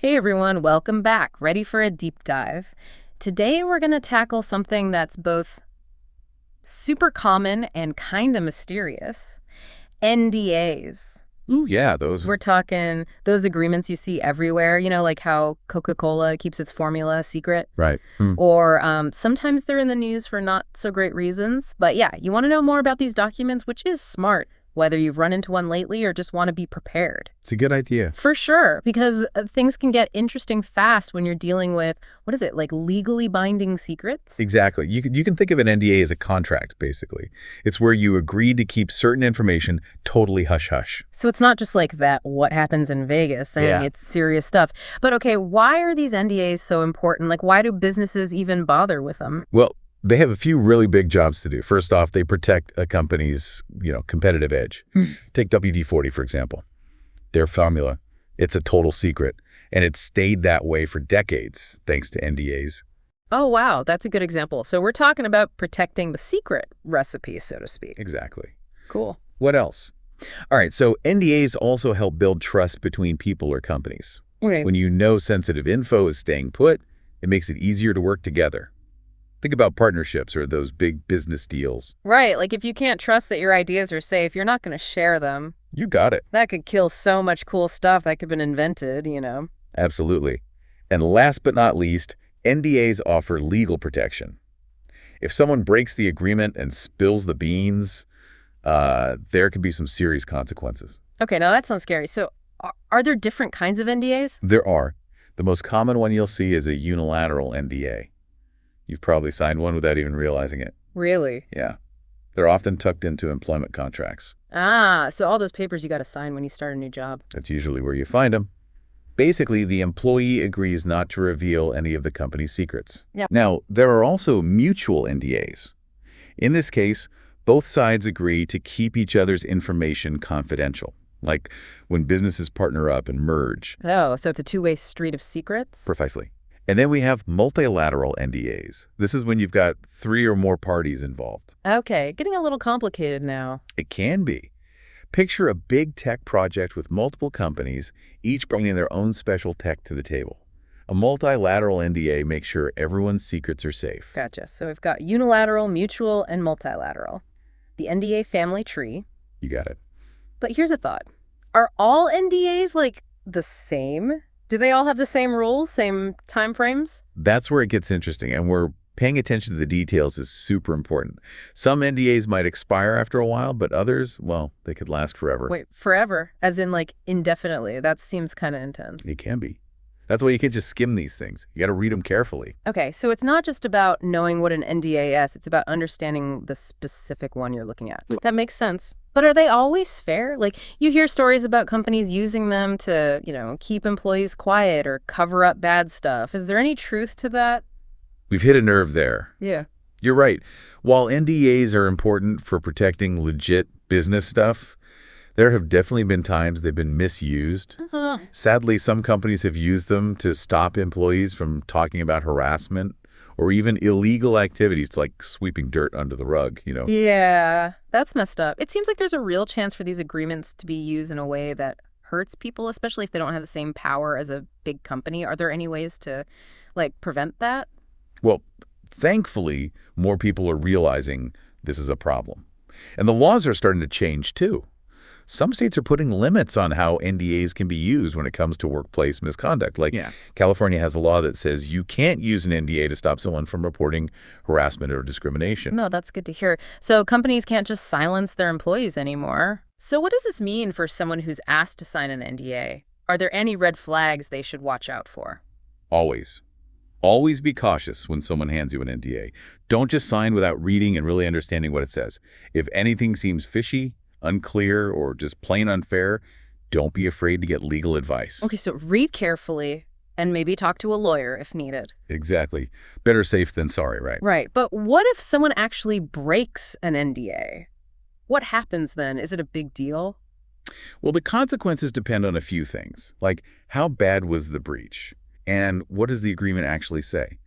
Hey everyone, welcome back. Ready for a deep dive? Today we're going to tackle something that's both super common and kind of mysterious. NDAs. Ooh, yeah, those. We're talking those agreements you see everywhere, like how Coca-Cola keeps its formula secret. Right. Or sometimes they're in the news for not so great reasons. But yeah, you want to know more about these documents, which is smart, whether you've run into one lately or just want to be prepared. It's a good idea. For sure, because things can get interesting fast when you're dealing with, what is it, like legally binding secrets? Exactly. You can think of an NDA as a contract, basically. It's where you agree to keep certain information totally hush-hush. So it's not just like that what happens in Vegas saying Yeah. it's serious stuff. But okay, why are these NDAs so important? Like, why do businesses even bother with them? Well, they have a few really big jobs to do. First off, they protect a company's, competitive edge. Take WD-40, for example. Their formula, it's a total secret, and it's stayed that way for decades thanks to NDAs. Oh, wow, that's a good example. So we're talking about protecting the secret recipe, so to speak. Exactly. Cool. What else? All right, so NDAs also help build trust between people or companies. Okay. When you know sensitive info is staying put, it makes it easier to work together. Think about partnerships or those big business deals. Right, like if you can't trust that your ideas are safe, you're not going to share them. You got it. That could kill so much cool stuff that could have been invented. Absolutely. And last but not least, NDAs offer legal protection. If someone breaks the agreement and spills the beans, there could be some serious consequences. Okay, now that sounds scary. So are there different kinds of NDAs? There are. The most common one you'll see is a unilateral NDA. You've probably signed one without even realizing it. Really? Yeah. They're often tucked into employment contracts. Ah, so all those papers you got to sign when you start a new job. That's usually where you find them. Basically, the employee agrees not to reveal any of the company's secrets. Yep. Now, there are also mutual NDAs. In this case, both sides agree to keep each other's information confidential, like when businesses partner up and merge. Oh, so it's a two-way street of secrets? Precisely. And then we have multilateral NDAs. This is when you've got 3 or more parties involved. Okay, getting a little complicated now. It can be. Picture a big tech project with multiple companies, each bringing their own special tech to the table. A multilateral NDA makes sure everyone's secrets are safe. Gotcha. So we've got unilateral, mutual, and multilateral. The NDA family tree. You got it. But here's a thought. Are all NDAs, like, the same? Do they all have the same rules, same time frames? That's where it gets interesting, and where paying attention to the details is super important. Some NDAs might expire after a while, but others, well, they could last forever. Wait, forever? As in, like, indefinitely? That seems kind of intense. It can be. That's why you can't just skim these things. You got to read them carefully. Okay, so it's not just about knowing what an NDA is, it's about understanding the specific one you're looking at. That makes sense. But are they always fair? Like, you hear stories about companies using them to, keep employees quiet or cover up bad stuff. Is there any truth to that? We've hit a nerve there. Yeah. You're right. While NDAs are important for protecting legit business stuff, there have definitely been times they've been misused. Sadly, some companies have used them to stop employees from talking about harassment or even illegal activities like sweeping dirt under the rug, Yeah, that's messed up. It seems like there's a real chance for these agreements to be used in a way that hurts people, especially if they don't have the same power as a big company. Are there any ways to, prevent that? Well, thankfully, more people are realizing this is a problem. And the laws are starting to change, too. Some states are putting limits on how NDAs can be used when it comes to workplace misconduct. California has a law that says you can't use an NDA to stop someone from reporting harassment or discrimination. No, that's good to hear. So companies can't just silence their employees anymore. So what does this mean for someone who's asked to sign an NDA? Are there any red flags they should watch out for? Always. Always be cautious when someone hands you an NDA. Don't just sign without reading and really understanding what it says. If anything seems fishy, unclear, or just plain unfair, don't be afraid to get legal advice. Okay, so read carefully and maybe talk to a lawyer if needed. Exactly. Better safe than sorry, right? Right, but what if someone actually breaks an NDA? What happens then? Is it a big deal? Well, the consequences depend on a few things, like how bad was the breach, and what does the agreement actually say?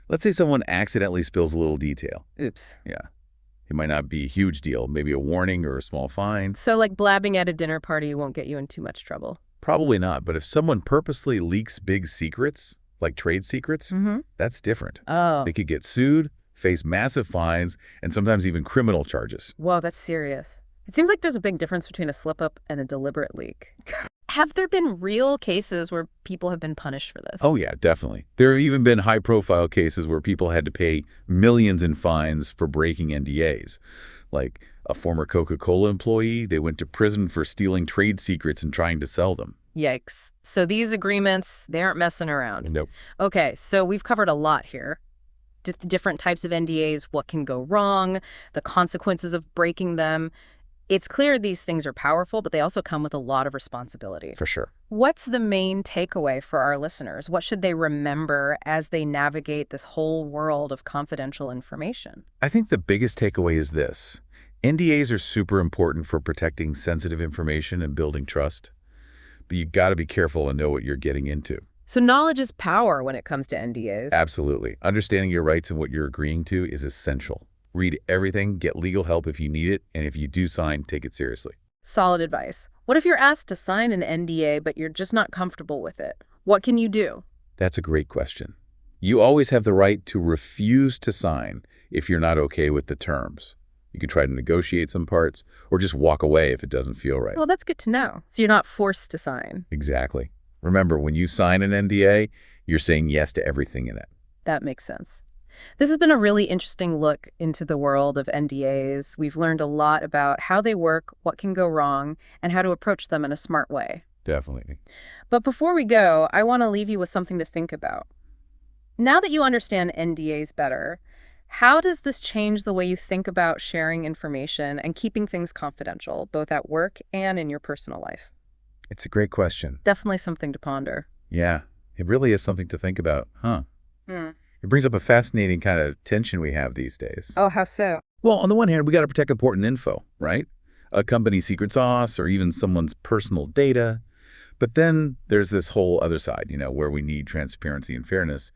Let's say someone accidentally spills a little detail. Oops. Yeah. It might not be a huge deal, maybe a warning or a small fine. So blabbing at a dinner party won't get you in too much trouble. Probably not, but if someone purposely leaks big secrets, like trade secrets, that's different. Oh, They could get sued, face massive fines, and sometimes even criminal charges. whoa, that's serious. It seems like there's a big difference between a slip-up and a deliberate leak. Have there been real cases where people have been punished for this? Oh yeah, definitely. There have even been high-profile cases where people had to pay millions in fines for breaking NDAs. Like a former Coca-Cola employee, they went to prison for stealing trade secrets and trying to sell them. Yikes. So these agreements, they aren't messing around. Nope. Okay, so we've covered a lot here. Different types of NDAs, what can go wrong, the consequences of breaking them. It's clear these things are powerful, but they also come with a lot of responsibility. For sure. What's the main takeaway for our listeners? What should they remember as they navigate this whole world of confidential information? I think the biggest takeaway is this. NDAs are super important for protecting sensitive information and building trust. But you got to be careful and know what you're getting into. So knowledge is power when it comes to NDAs. Absolutely. Understanding your rights and what you're agreeing to is essential. Read everything, get legal help if you need it, and if you do sign, take it seriously. Solid advice. What if you're asked to sign an NDA, but you're just not comfortable with it? What can you do? That's a great question. You always have the right to refuse to sign if you're not okay with the terms. You can try to negotiate some parts or just walk away if it doesn't feel right. Well, that's good to know. So you're not forced to sign. Exactly. Remember, when you sign an NDA, you're saying yes to everything in it. That makes sense. This has been a really interesting look into the world of NDAs. We've learned a lot about how they work, what can go wrong, and how to approach them in a smart way. Definitely. But before we go, I want to leave you with something to think about. Now that you understand NDAs better, how does this change the way you think about sharing information and keeping things confidential, both at work and in your personal life? It's a great question. Definitely something to ponder. Yeah, it really is something to think about, huh? Hmm. It brings up a fascinating kind of tension we have these days. Oh, how so? Well, on the one hand, we got to protect important info, right? A company's secret sauce or even someone's personal data. But then there's this whole other side, where we need transparency and fairness,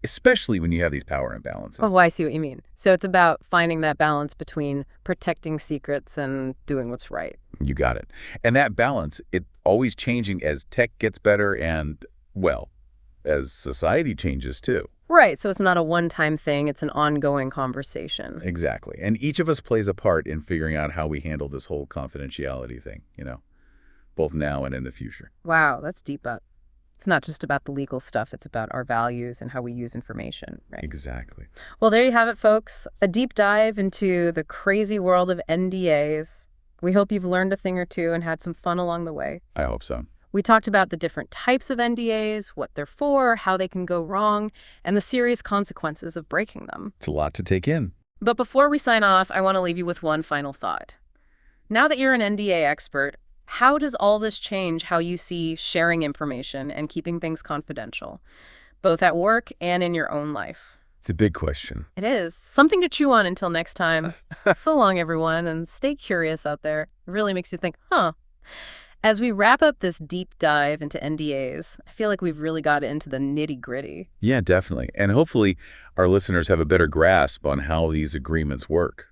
especially when you have these power imbalances. Oh, I see what you mean. So it's about finding that balance between protecting secrets and doing what's right. You got it. And that balance, it always changing as tech gets better and, well, as society changes too. Right, so it's not a one-time thing, it's an ongoing conversation. Exactly. And each of us plays a part in figuring out how we handle this whole confidentiality thing, both now and in the future. Wow, that's deep up. It's not just about the legal stuff, it's about our values and how we use information, right? Exactly. Well, there you have it, folks. A deep dive into the crazy world of NDAs. We hope you've learned a thing or two and had some fun along the way. I hope so. We talked about the different types of NDAs, what they're for, how they can go wrong, and the serious consequences of breaking them. It's a lot to take in. But before we sign off, I want to leave you with one final thought. Now that you're an NDA expert, how does all this change how you see sharing information and keeping things confidential, both at work and in your own life? It's a big question. It is. Something to chew on until next time. So long, everyone, and stay curious out there. It really makes you think, huh? As we wrap up this deep dive into NDAs, I feel like we've really got into the nitty-gritty. Yeah, definitely. And hopefully our listeners have a better grasp on how these agreements work,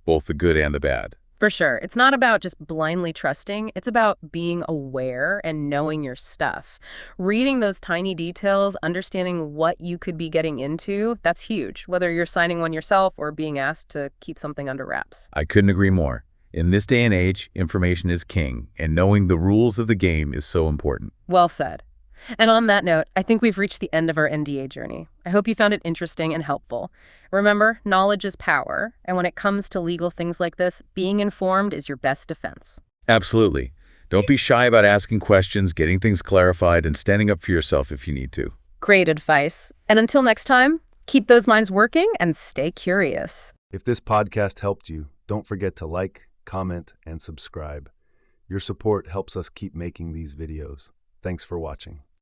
both the good and the bad. For sure. It's not about just blindly trusting. It's about being aware and knowing your stuff. Reading those tiny details, understanding what you could be getting into, that's huge, whether you're signing one yourself or being asked to keep something under wraps. I couldn't agree more. In this day and age, information is king, and knowing the rules of the game is so important. Well said. And on that note, I think we've reached the end of our NDA journey. I hope you found it interesting and helpful. Remember, knowledge is power, and when it comes to legal things like this, being informed is your best defense. Absolutely. Don't be shy about asking questions, getting things clarified, and standing up for yourself if you need to. Great advice. And until next time, keep those minds working and stay curious. If this podcast helped you, don't forget to like, comment, and subscribe. Your support helps us keep making these videos. Thanks for watching.